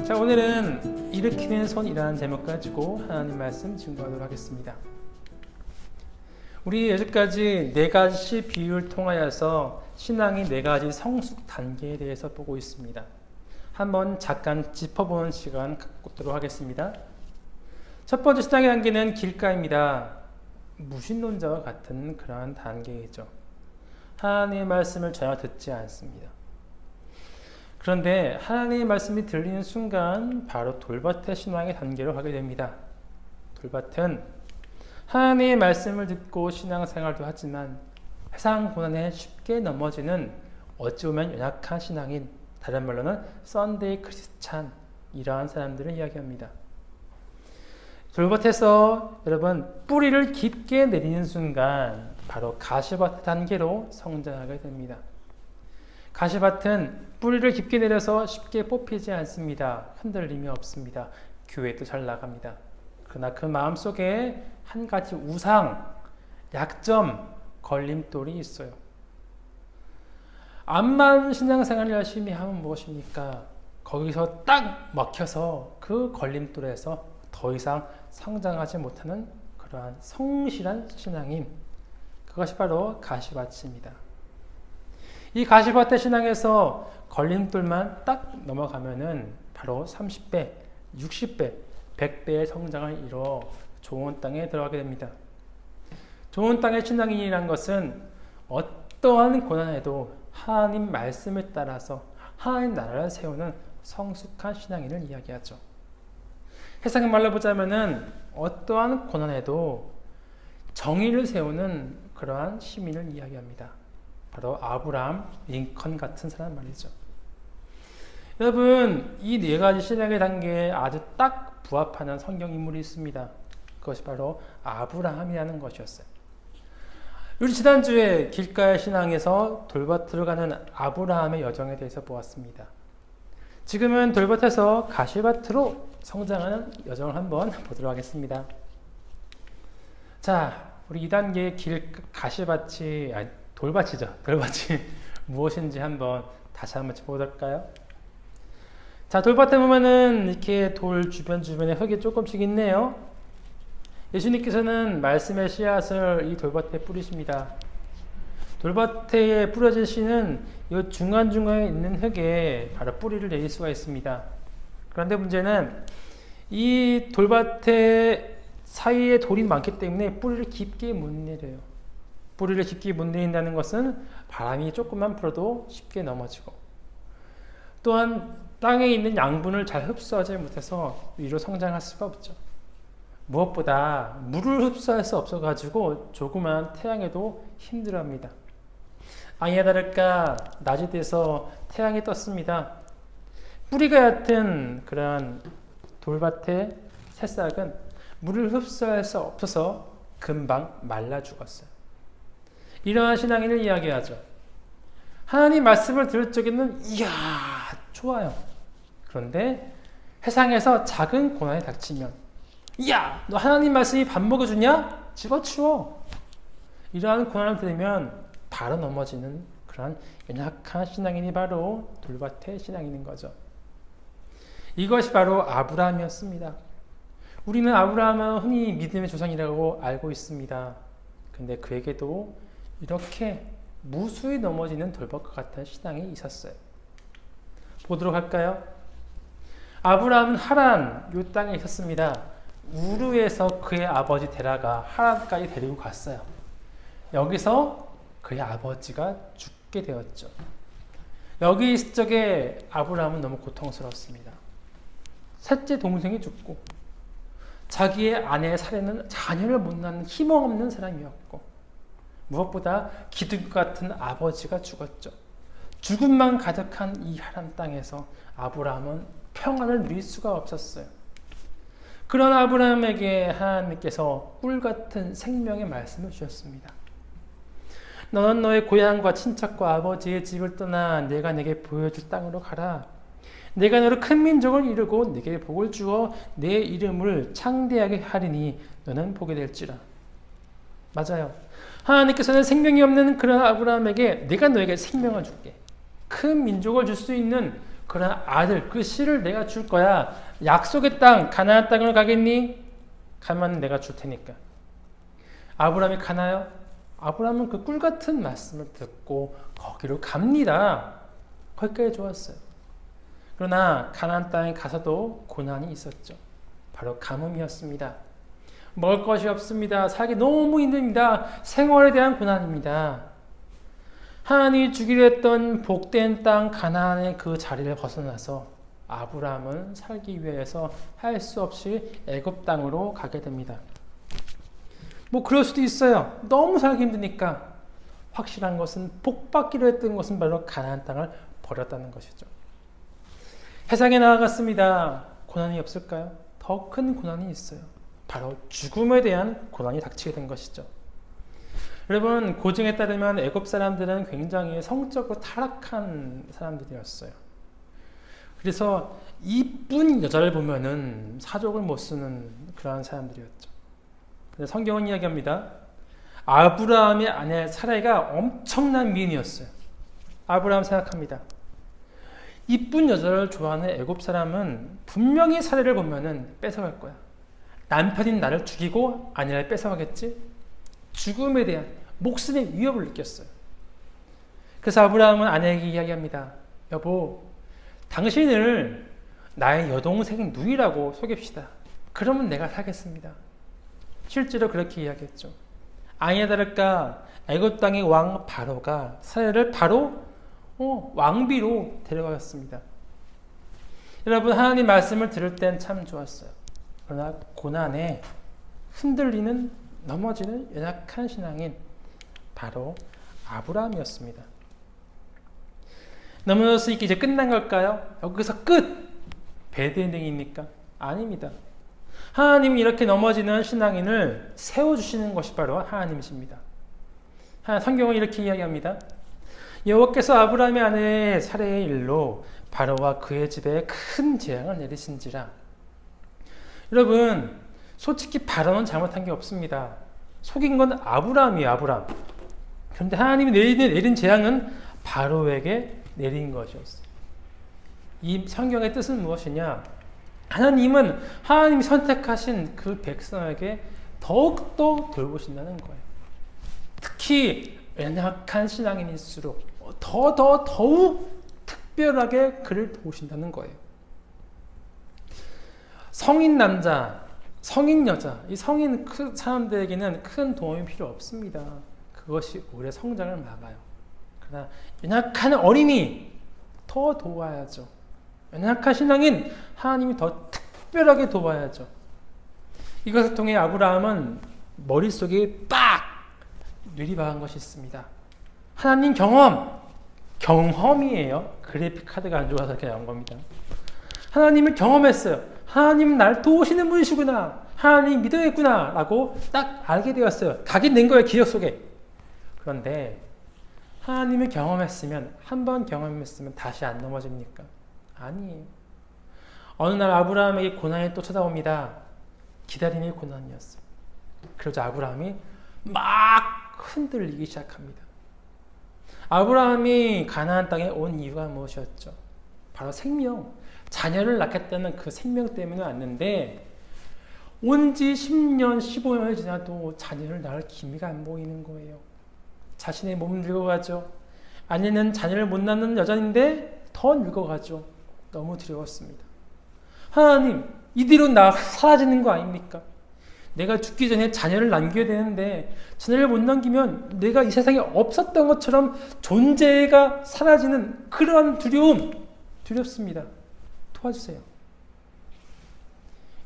자, 오늘은 일으키는 손이라는 제목 가지고 하나님 말씀 증거하도록 하겠습니다. 우리 여기까지 네 가지 비유를 통하여서 신앙의 네 가지 성숙 단계에 대해서 보고 있습니다. 한번 잠깐 짚어보는 시간 갖도록 하겠습니다. 첫 번째 신앙의 단계는 길가입니다. 무신론자와 같은 그러한 단계이죠. 하나님의 말씀을 전혀 듣지 않습니다. 그런데 하나님의 말씀이 들리는 순간 바로 돌밭의 신앙의 단계로 가게 됩니다. 돌밭은 하나님의 말씀을 듣고 신앙생활도 하지만 세상 고난에 쉽게 넘어지는 어찌 보면 연약한 신앙인, 다른 말로는 썬데이 크리스찬, 이러한 사람들을 이야기합니다. 돌밭에서 여러분 뿌리를 깊게 내리는 순간 바로 가시밭 단계로 성장하게 됩니다. 가시밭은 뿌리를 깊게 내려서 쉽게 뽑히지 않습니다. 흔들림이 없습니다. 교회도 잘 나갑니다. 그러나 그 마음속에 한 가지 우상, 약점, 걸림돌이 있어요. 암만 신앙생활을 열심히 하면 무엇입니까? 거기서 딱 먹혀서 그 걸림돌에서 더 이상 성장하지 못하는 그러한 성실한 신앙인, 그것이 바로 가시밭입니다. 이 가시밭의 신앙에서 걸림돌만 딱 넘어가면은 바로 30배, 60배, 100배의 성장을 이뤄 좋은 땅에 들어가게 됩니다. 좋은 땅의 신앙인이란 것은 어떠한 고난에도 하나님 말씀에 따라서 하나님 나라를 세우는 성숙한 신앙인을 이야기하죠. 세상의 말로 보자면은 어떠한 고난에도 정의를 세우는 그러한 시민을 이야기합니다. 바로 아브라함, 링컨 같은 사람 말이죠. 여러분, 이 네 가지 신앙의 단계에 아주 딱 부합하는 성경 인물이 있습니다. 그것이 바로 아브라함이라는 것이었어요. 우리 지난주에 길가의 신앙에서 돌밭으로 가는 아브라함의 여정에 대해서 보았습니다. 지금은 돌밭에서 가시밭으로 성장하는 여정을 한번 보도록 하겠습니다. 자, 우리 2단계의 가시밭이, 돌밭이죠. 돌밭이 무엇인지 한번 다시 한번 짚어볼까요? 자, 돌밭에 보면은 이렇게 돌 주변에 흙이 조금씩 있네요. 예수님께서는 말씀의 씨앗을 이 돌밭에 뿌리십니다. 돌밭에 뿌려진 씨는 이 중간중간에 있는 흙에 바로 뿌리를 내릴 수가 있습니다. 그런데 문제는 이 돌밭에 사이에 돌이 많기 때문에 뿌리를 깊게 못 내려요. 뿌리를 깊게 못 내린다는 것은 바람이 조금만 불어도 쉽게 넘어지고, 또한 땅에 있는 양분을 잘 흡수하지 못해서 위로 성장할 수가 없죠. 무엇보다 물을 흡수할 수 없어가지고 조그만 태양에도 힘들어합니다. 아니나 다를까 낮이 돼서 태양이 떴습니다. 뿌리가 얕은 그런 돌밭의 새싹은 물을 흡수할 수 없어서 금방 말라 죽었어요. 이러한 신앙인을 이야기하죠. 하나님 말씀을 들을 적에는 이야 좋아요. 그런데 세상에서 작은 고난이 닥치면 이야 너 하나님 말씀이 밥 먹여주냐? 집어치워. 이러한 고난을 들으면 바로 넘어지는 그런 연약한 신앙인이 바로 돌밭의 신앙인인 거죠. 이것이 바로 아브라함이었습니다. 우리는 아브라함은 흔히 믿음의 조상이라고 알고 있습니다. 근데 그에게도 이렇게 무수히 넘어지는 돌밭과 같은 신앙이 있었어요. 보도록 할까요? 아브라함은 하란 이 땅에 있었습니다. 우르에서 그의 아버지 데라가 하란까지 데리고 갔어요. 여기서 그의 아버지가 죽게 되었죠. 여기 있을 적에 아브라함은 너무 고통스럽습니다. 셋째 동생이 죽고 자기의 아내의 사례는 자녀를 못 낳는 희망 없는 사람이었고, 무엇보다 기둥 같은 아버지가 죽었죠. 죽음만 가득한 이 하란 땅에서 아브라함은 평안을 누릴 수가 없었어요. 그런 아브라함에게 하나님께서 꿀 같은 생명의 말씀을 주셨습니다. 너는 너의 고향과 친척과 아버지의 집을 떠나 내가 내게 보여줄 땅으로 가라. 내가 너를 큰 민족을 이루고 네게 복을 주어 내 이름을 창대하게 하리니 너는 복이 될지라. 맞아요. 하나님께서는 생명이 없는 그런 아브라함에게 내가 너에게 생명을 줄게. 큰 민족을 줄 수 있는 그런 아들, 그 씨를 내가 줄 거야. 약속의 땅, 가나안 땅을 가겠니? 가면 내가 줄 테니까. 아브라함이 가나요? 아브라함은 그 꿀 같은 말씀을 듣고 거기로 갑니다. 거기까지 좋았어요. 그러나 가나안 땅에 가서도 고난이 있었죠. 바로 가뭄이었습니다. 먹을 것이 없습니다. 살기 너무 힘듭니다. 생활에 대한 고난입니다. 하나님이 주기로 했던 복된 땅 가나안의 그 자리를 벗어나서 아브라함은 살기 위해서 할 수 없이 애굽 땅으로 가게 됩니다. 뭐 그럴 수도 있어요. 너무 살기 힘드니까. 확실한 것은 복받기로 했던 것은 바로 가나안 땅을 버렸다는 것이죠. 세상에 나아갔습니다. 고난이 없을까요? 더 큰 고난이 있어요. 바로 죽음에 대한 고난이 닥치게 된 것이죠. 여러분, 고증에 따르면 애굽 사람들은 굉장히 성적으로 타락한 사람들이었어요. 그래서 이쁜 여자를 보면은 사족을 못 쓰는 그러한 사람들이었죠. 근데 성경은 이야기합니다. 아브라함의 아내 사라이가 엄청난 미인이었어요. 아브라함 생각합니다. 이쁜 여자를 좋아하는 애굽 사람은 분명히 사라를 보면은 뺏어갈 거야. 남편인 나를 죽이고 아내를 뺏어가겠지? 죽음에 대한 목숨의 위협을 느꼈어요. 그래서 아브라함은 아내에게 이야기합니다. 여보, 당신을 나의 여동생 누이라고 속입시다. 그러면 내가 살겠습니다. 실제로 그렇게 이야기했죠. 아니나 다를까 애굽 땅의 왕 바로가 사라를 바로 왕비로 데려갔습니다. 여러분, 하나님 말씀을 들을 땐 참 좋았어요. 그러나 고난에 흔들리는 넘어지는 연약한 신앙인 바로 아브라함이었습니다. 넘어졌으니까 이제 끝난 걸까요? 여기서 끝! 배드엔딩입니까? 아닙니다. 하나님이 이렇게 넘어지는 신앙인을 세워주시는 것이 바로 하나님이십니다. 성경은 이렇게 이야기합니다. 여호와께서 아브라함의 아내 사레의 일로 바로와 그의 집에 큰 재앙을 내리신지라. 여러분, 솔직히 바로는 잘못한 게 없습니다. 속인 건 아브라함이에요. 아브라함. 그런데 하나님이 내린 재앙은 바로에게 내린 것이었어요. 이 성경의 뜻은 무엇이냐? 하나님은 하나님이 선택하신 그 백성에게 더욱더 돌보신다는 거예요. 특히 연약한 신앙인일수록 더욱 특별하게 그를 도우신다는 거예요. 성인 남자, 성인 여자, 이 성인 사람들에게는 큰 도움이 필요 없습니다. 그것이 오래 성장을 막아요. 그러나 연약한 어린이 더 도와야죠. 연약한 신앙인 하나님이 더 특별하게 도와야죠. 이것을 통해 아브라함은 머릿속에 빡 뇌리박은 것이 있습니다. 하나님 경험이에요. 그래픽 카드가 안 좋아서 이렇게 나온 겁니다. 하나님을 경험했어요. 하나님 날 도우시는 분이시구나. 하나님 믿어야겠구나 라고 딱 알게 되었어요. 각인된 거예요. 기억 속에. 그런데 하나님을 경험했으면, 한 번 경험했으면 다시 안 넘어집니까? 아니에요. 어느 날 아브라함에게 고난이 또 찾아옵니다. 기다림의 고난이었어요. 그러자 아브라함이 막 흔들리기 시작합니다. 아브라함이 가나안 땅에 온 이유가 무엇이었죠? 바로 생명, 자녀를 낳겠다는 그 생명 때문에 왔는데 온 지 10년, 15년이 지나도 자녀를 낳을 기미가 안 보이는 거예요. 자신의 몸은 늙어가죠. 아내는 자녀를 못 낳는 여자인데 더 늙어가죠. 너무 두려웠습니다. 하나님, 이대로 나 사라지는 거 아닙니까? 내가 죽기 전에 자녀를 남겨야 되는데 자녀를 못 남기면 내가 이 세상에 없었던 것처럼 존재가 사라지는 그러한 두렵습니다. 도와주세요.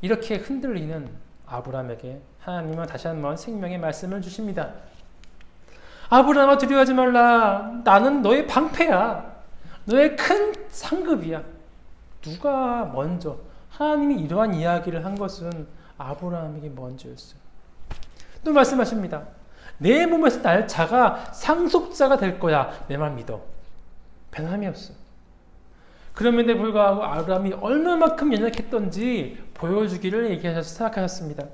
이렇게 흔들리는 아브라함에게 하나님은 다시 한번 생명의 말씀을 주십니다. 아브라함아, 두려워하지 말라. 나는 너의 방패야. 너의 큰 상급이야. 누가 먼저 하나님이 이러한 이야기를 한 것은 아브라함에게 먼저였어요. 또 말씀하십니다. 내 몸에서 날 자가 상속자가 될 거야. 내 말 믿어. 변함이 없어요. 그럼에도 불구하고 아브라함이 얼마만큼 연약했던지 보여주기를 얘기하셔서 생각하셨습니다.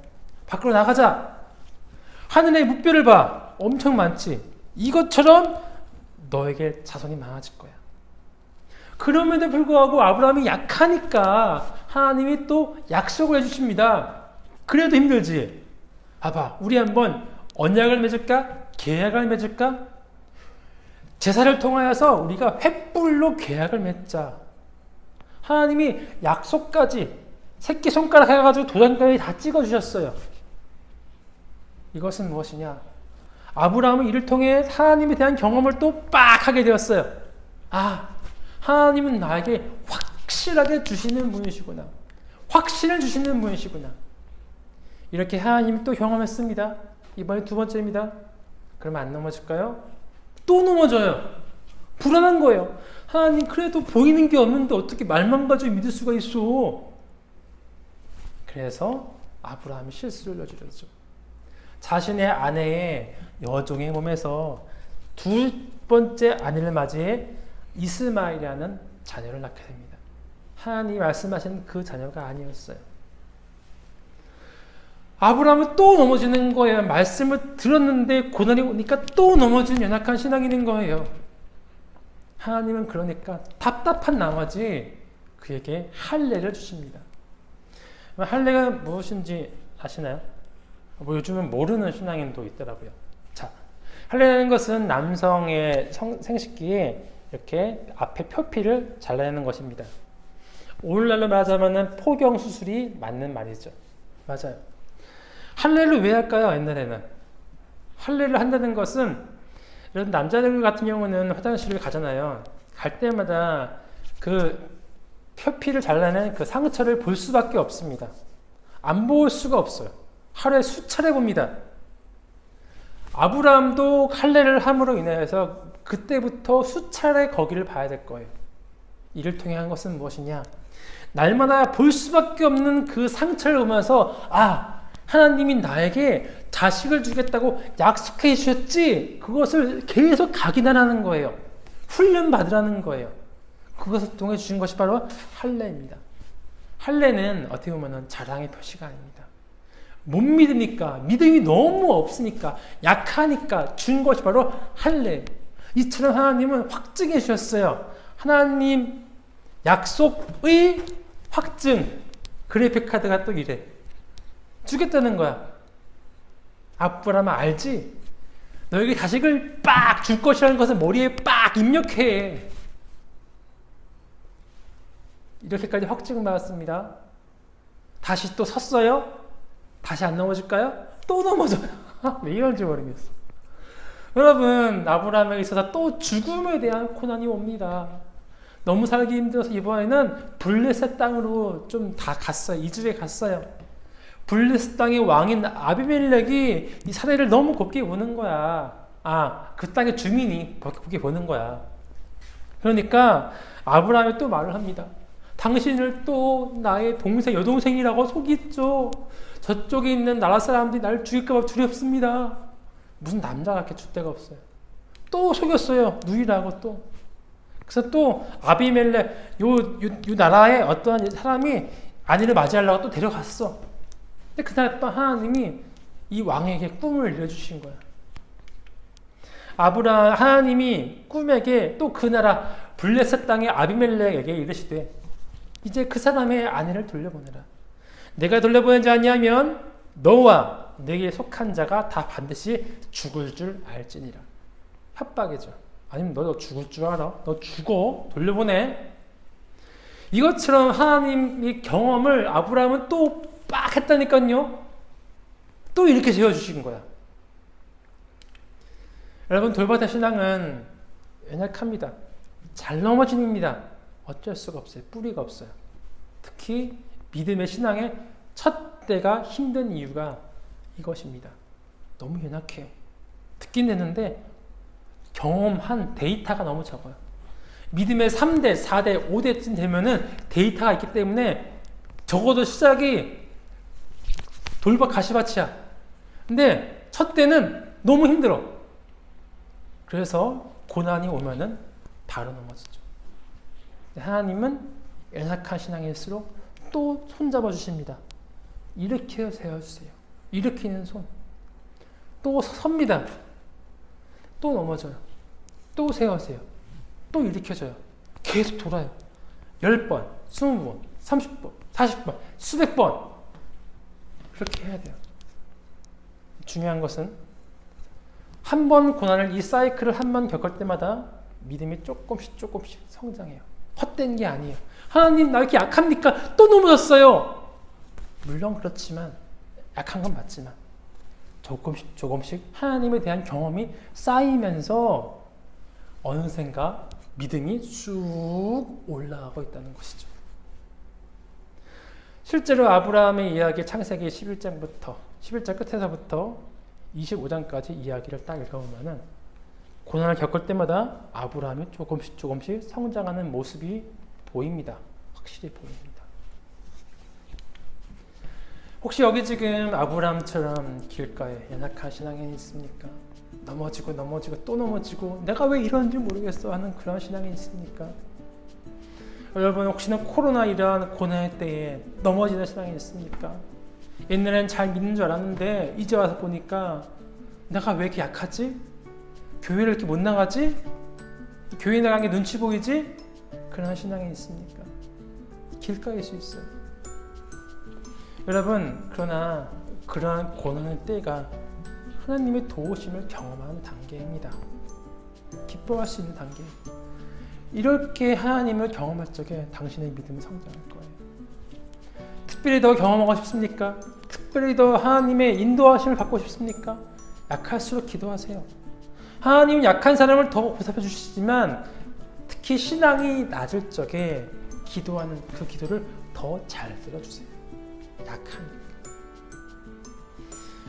밖으로 나가자. 하늘의 무뼈를 봐. 엄청 많지. 이것처럼 너에게 자손이 많아질 거야. 그럼에도 불구하고 아브라함이 약하니까 하나님이 또 약속을 해주십니다. 그래도 힘들지. 봐봐, 우리 한번 언약을 맺을까? 계약을 맺을까? 제사를 통하여서 우리가 횃불로 계약을 맺자. 하나님이 약속까지 새끼손가락 해가지고 도장까지 다 찍어주셨어요. 이것은 무엇이냐? 아브라함은 이를 통해 하나님에 대한 경험을 또 빡 하게 되었어요. 아, 하나님은 나에게 확실하게 주시는 분이시구나. 확신을 주시는 분이시구나. 이렇게 하나님이 또 경험했습니다. 이번에 두 번째입니다. 그러면 안 넘어질까요? 또 넘어져요. 불안한 거예요. 하나님, 그래도 보이는 게 없는데 어떻게 말만 가지고 믿을 수가 있어? 그래서 아브라함이 실수를 저질렀죠. 자신의 아내의 여종의 몸에서 두 번째 아내를 맞이해 이스마엘이라는 자녀를 낳게 됩니다. 하나님이 말씀하신 그 자녀가 아니었어요. 아브라함은 또 넘어지는 거예요. 말씀을 들었는데 고난이 오니까 또 넘어지는 연약한 신앙이 있는 거예요. 하나님은 그러니까 답답한 나머지 그에게 할례를 주십니다. 할례가 무엇인지 아시나요? 뭐 요즘은 모르는 신앙인도 있더라고요. 자, 할례라는 것은 남성의 생식기에 이렇게 앞에 표피를 잘라내는 것입니다. 오늘날로 말하자면 포경 수술이 맞는 말이죠. 맞아요. 할례를 왜 할까요? 옛날에는 할례를 한다는 것은 이런 남자들 같은 경우는 화장실을 가잖아요. 갈 때마다 그 표피를 잘라낸 그 상처를 볼 수밖에 없습니다. 안 볼 수가 없어요. 하루에 수차례 봅니다. 아브라함도 할례를 함으로 인해서 그때부터 수차례 거기를 봐야 될 거예요. 이를 통해 한 것은 무엇이냐? 날마다 볼 수밖에 없는 그 상처를 보면서 아, 하나님이 나에게 자식을 주겠다고 약속해 주셨지? 그것을 계속 각인하라는 거예요. 훈련 받으라는 거예요. 그것을 통해 주신 것이 바로 할례입니다. 할례는 어떻게 보면 자랑의 표시가 아닙니다. 못 믿으니까, 믿음이 너무 없으니까, 약하니까 준 것이 바로 할례. 이처럼 하나님은 확증해 주셨어요. 하나님 약속의 확증. 그래픽카드가 또 이래. 주겠다는 거야. 아브라함 알지? 너에게 자식을 빡 줄 것이라는 것을 머리에 빡 입력해. 이렇게까지 확증을 받았습니다. 다시 또 섰어요? 다시 안 넘어질까요? 또 넘어져요. 왜 이런지 모르겠어. 여러분, 아브라함에게 있어서 또 죽음에 대한 고난이 옵니다. 너무 살기 힘들어서 이번에는 블레셋 땅으로 좀 다 갔어요. 이주해 갔어요. 블레셋 땅의 왕인 아비멜렉이 이 사례를 너무 곱게 보는 거야. 아, 그 땅의 주민이 곱게 보는 거야. 그러니까 아브라함이 또 말을 합니다. 당신을 또 나의 동생, 여동생이라고 속였죠. 저쪽에 있는 나라 사람들이 나를 죽일까 봐 두렵습니다. 무슨 남자가 이렇게 줄 데가 없어요. 또 속였어요. 누이라고 또. 그래서 또 아비멜렉 요 나라에 어떠한 사람이 아내를 맞이하려고 또 데려갔어. 근데 그날 밤 하나님이 이 왕에게 꿈을 이뤄주신 거야. 하나님이 꿈에게 또 그 나라 블레셋 땅의 아비멜렉에게 이르시되 이제 그 사람의 아내를 돌려보내라. 내가 돌려보내지 않냐면 너와 내게 속한 자가 다 반드시 죽을 줄 알지니라. 협박이죠. 아니면 너 죽을 줄 알아? 너 죽어. 돌려보내. 이것처럼 하나님의 경험을 아브라함은 또 빡 했다니까요. 또 이렇게 세워주신 거야. 여러분, 돌밭의 신앙은 연약합니다. 잘 넘어집니다. 어쩔 수가 없어요. 뿌리가 없어요. 특히 믿음의 신앙의 첫 때가 힘든 이유가 이것입니다. 너무 연약해. 듣긴 했는데 경험한 데이터가 너무 적어요. 믿음의 3대, 4대, 5대쯤 되면은 데이터가 있기 때문에 적어도 시작이 돌밭 가시밭이야. 근데 첫 때는 너무 힘들어. 그래서 고난이 오면은 바로 넘어지죠. 하나님은 연약한 신앙일수록 또 손잡아 주십니다. 이렇게 세워주세요. 일으키는 손. 또 섭니다. 또 넘어져요. 또 세우세요. 또 일으켜줘요. 계속 돌아요. 10번, 20번, 30번, 40번, 수백 번. 그렇게 해야 돼요. 중요한 것은 한 번 고난을 이 사이클을 한 번 겪을 때마다 믿음이 조금씩 성장해요. 헛된 게 아니에요. 하나님 나 왜 이렇게 약합니까? 또 넘어졌어요. 물론 그렇지만 약한 건 맞지만 조금씩 하나님에 대한 경험이 쌓이면서 어느샌가 믿음이 쑥 올라가고 있다는 것이죠. 실제로 아브라함의 이야기 창세기 11장부터 11장 끝에서부터 25장까지 이야기를 딱 읽어보면은 고난을 겪을 때마다 아브라함이 조금씩 성장하는 모습이 보입니다. 확실히 보입니다. 혹시 여기 지금 아브라함처럼 길가에 연약한 신앙인이 있습니까? 넘어지고 또 넘어지고 내가 왜 이러는지 모르겠어 하는 그런 신앙인이 있습니까? 여러분 혹시나 코로나 이러한 고난의 때에 넘어지는 신앙인이 있습니까? 옛날엔 잘 믿는 줄 알았는데 이제 와서 보니까 내가 왜 이렇게 약하지? 교회를 이렇게 못 나가지? 교회 나간 게 눈치 보이지? 그런 신앙인이 있습니까? 길가일 수 있어요. 여러분 그러나 그러한 고난의 때가 하나님의 도우심을 경험하는 단계입니다. 기뻐할 수 있는 단계. 이렇게 하나님을 경험할 적에 당신의 믿음이 성장할 거예요. 특별히 더 경험하고 싶습니까? 특별히 더 하나님의 인도하심을 받고 싶습니까? 약할수록 기도하세요. 하나님은 약한 사람을 더 보살펴 주시지만 특히 신앙이 낮을 적에 기도하는 그 기도를 더 잘 들어주세요. 약하니까.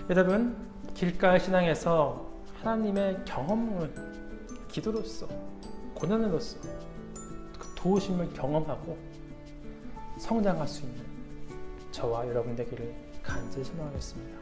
여러분 길가의 신앙에서 하나님의 경험을 기도로서 고난으로서 그 도우심을 경험하고 성장할 수 있는 저와 여러분 되기를 간절히 소망하겠습니다.